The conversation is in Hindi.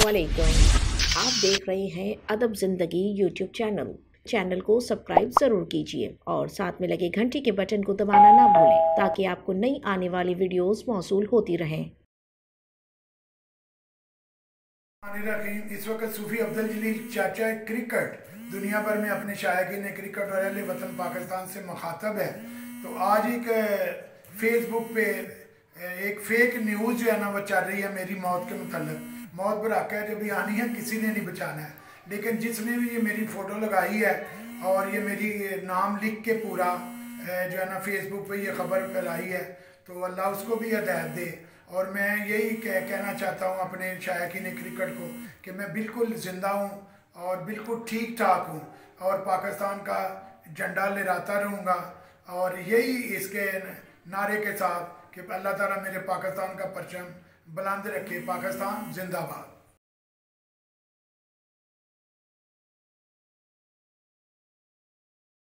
अस्सलामुअलैकुम। आप देख रहे हैं अदब ज़िंदगी यूट्यूब चैनल को सब्सक्राइब ज़रूर कीजिए और साथ में लगे घंटी के बटन को दबाना ना भूलें ताकि आपको नई आने वाली वीडियोस मौसूल होती रहें। इस वक्त सूफी अब्दुल जलील चाचा क्रिकेट दुनिया भर में अपने शायकीन क्रिकेट और अहले वतन पाकिस्तान से मुखातब है। तो आज एक फेसबुक पे एक फेक न्यूज़ जो है ना वो चल रही है मेरी मौत के मुतल्लिक। मौत बुराका है, जब भी आनी है किसी ने नहीं बचाना है, लेकिन जिसने भी ये मेरी फ़ोटो लगाई है और ये मेरी नाम लिख के पूरा जो है ना फेसबुक पे ये ख़बर फैलाई है, तो अल्लाह उसको भी हिदायत दे। और मैं यही कहना चाहता हूँ अपने शायकीन क्रिकेट को कि मैं बिल्कुल ज़िंदा हूँ और बिल्कुल ठीक ठाक हूँ और पाकिस्तान का झंडा लहराता रहूँगा। और यही इसके नारे के साथ कि अल्लाह ताला मेरे पाकिस्तान का परचम बुलंद रखे। पाकिस्तान जिंदाबाद।